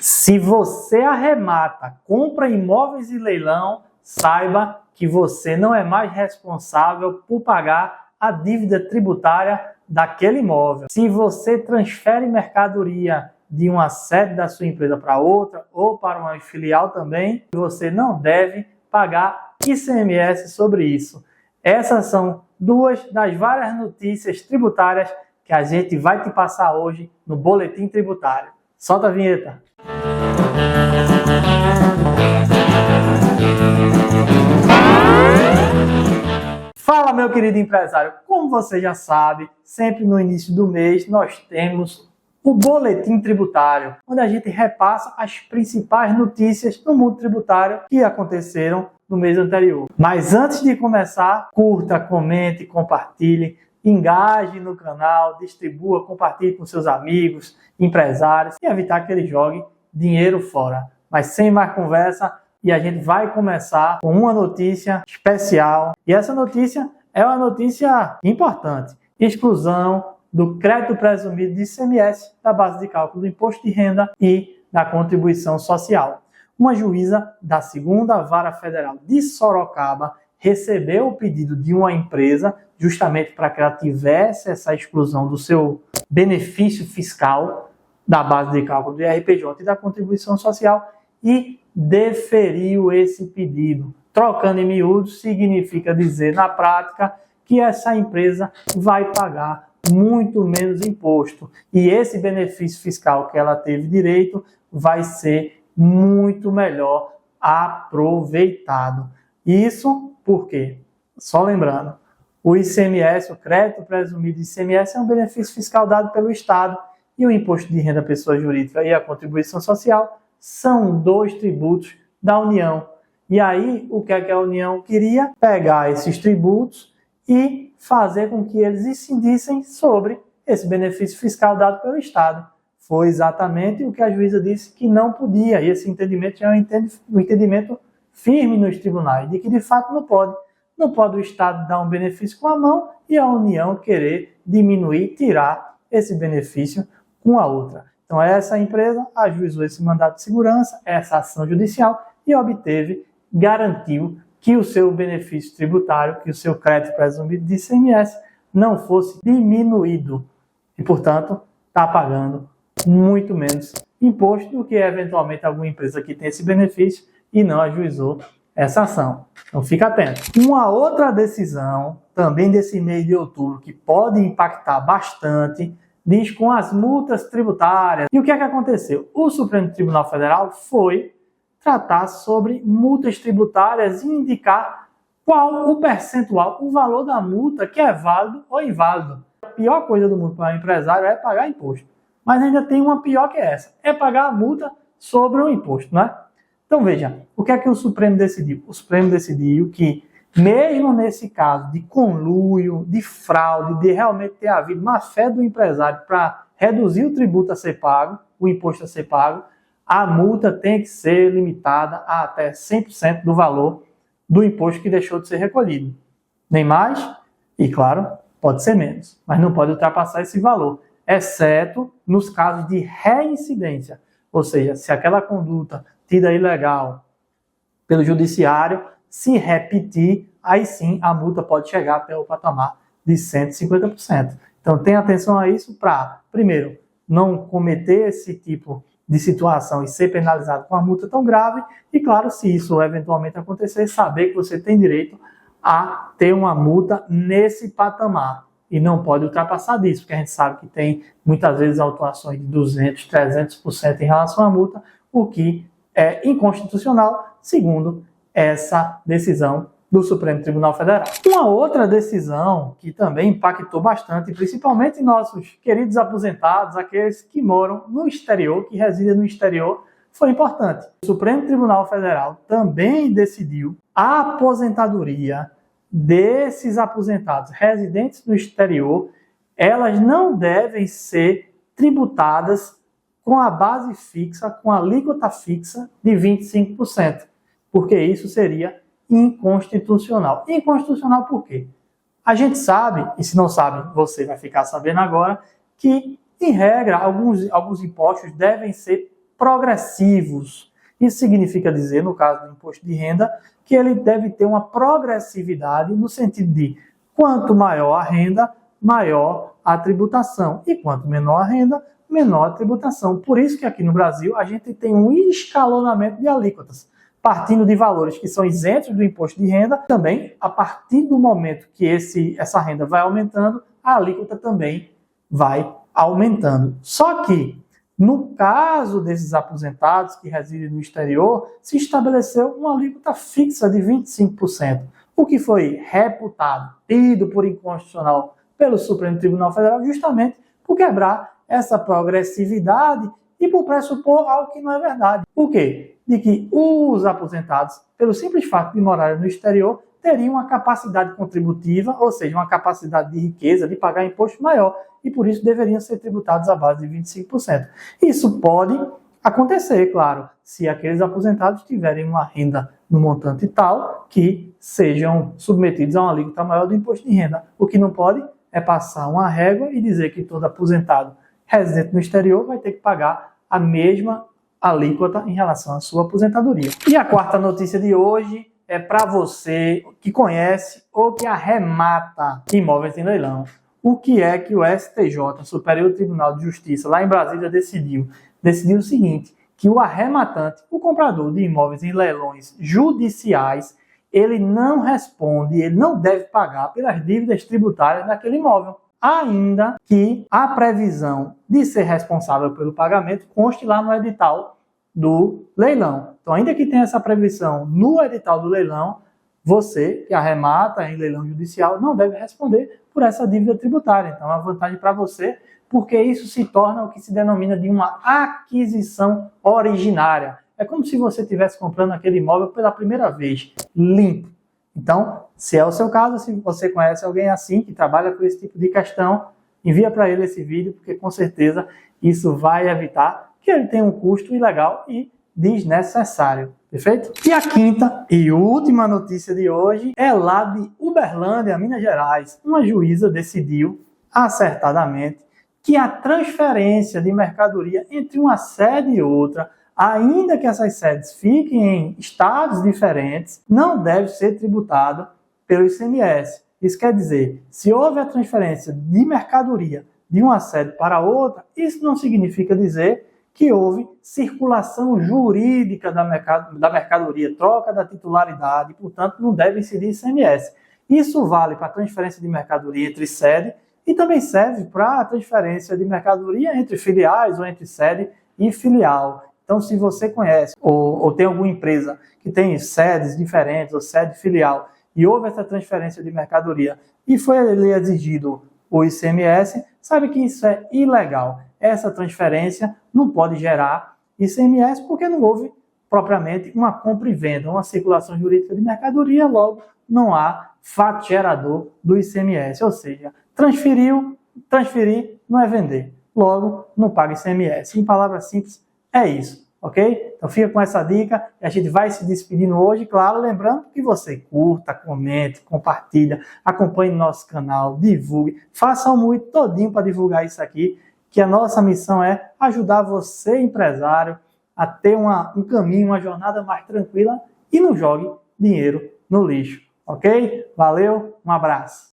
Se você arremata, compra imóveis e leilão, saiba que você não é mais responsável por pagar a dívida tributária daquele imóvel. Se você transfere mercadoria de uma sede da sua empresa para outra ou para uma filial também, você não deve pagar ICMS sobre isso. Essas são duas das várias notícias tributárias que a gente vai te passar hoje no Boletim Tributário. Solta a vinheta! Fala, meu querido empresário! Como você já sabe, sempre no início do mês nós temos o Boletim Tributário, onde a gente repassa as principais notícias do mundo tributário que aconteceram no mês anterior. Mas antes de começar, curta, comente, compartilhe, engaje no canal, distribua, compartilhe com seus amigos, empresários e evitar que ele jogue dinheiro fora. Mas sem mais conversa, e a gente vai começar com uma notícia especial. E essa notícia é uma notícia importante. Exclusão do crédito presumido de ICMS da base de cálculo do imposto de renda e da contribuição social. Uma juíza da 2ª Vara Federal de Sorocaba recebeu o pedido de uma empresa justamente para que ela tivesse essa exclusão do seu benefício fiscal da base de cálculo do IRPJ e da contribuição social e deferiu esse pedido. Trocando em miúdos, significa dizer na prática que essa empresa vai pagar muito menos imposto e esse benefício fiscal que ela teve direito vai ser muito melhor aproveitado. Isso por quê? Só lembrando, o ICMS, o crédito presumido de ICMS, é um benefício fiscal dado pelo Estado e o imposto de renda pessoa jurídica e a contribuição social são 2 tributos da União. E aí, o que é que a União queria? Pegar esses tributos e fazer com que eles incidissem sobre esse benefício fiscal dado pelo Estado. Foi exatamente o que a juíza disse que não podia, e esse entendimento é um entendimento firme nos tribunais, de que de fato não pode. Não pode o Estado dar um benefício com a mão e a União querer diminuir, tirar esse benefício com a outra. Então essa empresa ajuizou esse mandado de segurança, essa ação judicial e obteve, garantiu que o seu benefício tributário, que o seu crédito presumido de ICMS não fosse diminuído e, portanto, está pagando muito menos imposto do que eventualmente alguma empresa que tem esse benefício e não ajuizou essa ação. Então fica atento. Uma outra decisão, também desse mês de outubro, que pode impactar bastante, diz com as multas tributárias. E o que é que aconteceu? O Supremo Tribunal Federal foi tratar sobre multas tributárias e indicar qual o percentual, o valor da multa que é válido ou inválido. A pior coisa do mundo para o empresário é pagar imposto. Mas ainda tem uma pior que essa, é pagar a multa sobre o imposto, não é? Então veja, o que é que o Supremo decidiu? O Supremo decidiu que, mesmo nesse caso de conluio, de fraude, de realmente ter havido má fé do empresário para reduzir o tributo a ser pago, o imposto a ser pago, a multa tem que ser limitada a até 100% do valor do imposto que deixou de ser recolhido. Nem mais e, claro, pode ser menos, mas não pode ultrapassar esse valor, exceto nos casos de reincidência. Ou seja, se aquela conduta tida ilegal pelo judiciário se repetir, aí sim a multa pode chegar até o patamar de 150%. Então tenha atenção a isso para, primeiro, não cometer esse tipo de situação e ser penalizado com uma multa tão grave e, claro, se isso eventualmente acontecer, saber que você tem direito a ter uma multa nesse patamar e não pode ultrapassar disso, porque a gente sabe que tem muitas vezes autuações de 200%, 300% em relação à multa, o que é inconstitucional, segundo essa decisão do Supremo Tribunal Federal. Uma outra decisão que também impactou bastante, principalmente nossos queridos aposentados, aqueles que moram no exterior, que residem no exterior, foi importante. O Supremo Tribunal Federal também decidiu a aposentadoria desses aposentados residentes no exterior, elas não devem ser tributadas com a base fixa, com a alíquota fixa de 25%, porque isso seria inconstitucional. Inconstitucional por quê? A gente sabe, e se não sabe, você vai ficar sabendo agora, que, em regra, alguns impostos devem ser progressivos. Isso significa dizer, no caso do imposto de renda, que ele deve ter uma progressividade no sentido de quanto maior a renda, maior a tributação. E quanto menor a renda, menor a tributação. Por isso que aqui no Brasil a gente tem um escalonamento de alíquotas, partindo de valores que são isentos do imposto de renda. Também, a partir do momento que essa renda vai aumentando, a alíquota também vai aumentando. Só que, no caso desses aposentados que residem no exterior, se estabeleceu uma alíquota fixa de 25%, o que foi reputado, tido por inconstitucional pelo Supremo Tribunal Federal, justamente por quebrar essa progressividade e por pressupor algo que não é verdade. O quê? De que os aposentados, pelo simples fato de morarem no exterior, teriam uma capacidade contributiva, ou seja, uma capacidade de riqueza, de pagar imposto maior, e por isso deveriam ser tributados à base de 25%. Isso pode acontecer, claro, se aqueles aposentados tiverem uma renda no montante tal que sejam submetidos a uma alíquota maior do imposto de renda. O que não pode é passar uma régua e dizer que todo aposentado residente no exterior vai ter que pagar a mesma alíquota em relação à sua aposentadoria. E a quarta notícia de hoje é para você que conhece ou que arremata imóveis em leilão. O que é que o STJ, Superior Tribunal de Justiça, lá em Brasília, decidiu? Decidiu o seguinte, que o arrematante, o comprador de imóveis em leilões judiciais, ele não responde, ele não deve pagar pelas dívidas tributárias daquele imóvel, ainda que a previsão de ser responsável pelo pagamento conste lá no edital do leilão. Então, ainda que tenha essa previsão no edital do leilão, você que arremata em leilão judicial não deve responder por essa dívida tributária. Então, é uma vantagem para você, porque isso se torna o que se denomina de uma aquisição originária. É como se você estivesse comprando aquele imóvel pela primeira vez, limpo. Então, se é o seu caso, se você conhece alguém assim, que trabalha com esse tipo de questão, envia para ele esse vídeo, porque com certeza isso vai evitar que ele tenha um custo ilegal e desnecessário. Perfeito? E a quinta e última notícia de hoje é lá de Uberlândia, Minas Gerais. Uma juíza decidiu acertadamente que a transferência de mercadoria entre uma sede e outra, ainda que essas sedes fiquem em estados diferentes, não deve ser tributado pelo ICMS. Isso quer dizer, se houve a transferência de mercadoria de uma sede para outra, isso não significa dizer que houve circulação jurídica da mercadoria, troca da titularidade, portanto, não deve incidir ICMS. Isso vale para a transferência de mercadoria entre sede e também serve para a transferência de mercadoria entre filiais ou entre sede e filial. Então, se você conhece ou tem alguma empresa que tem sedes diferentes ou sede filial e houve essa transferência de mercadoria e foi lhe exigido o ICMS, sabe que isso é ilegal. Essa transferência não pode gerar ICMS porque não houve propriamente uma compra e venda, uma circulação jurídica de mercadoria, logo não há fato gerador do ICMS. Ou seja, transferir não é vender, logo não paga ICMS. Em palavras simples, é isso, ok? Então fica com essa dica e a gente vai se despedindo hoje, claro, lembrando que você curta, comente, compartilha, acompanhe nosso canal, divulgue, faça um muito todinho para divulgar isso aqui, que a nossa missão é ajudar você, empresário, a ter um caminho, uma jornada mais tranquila e não jogue dinheiro no lixo, ok? Valeu, um abraço!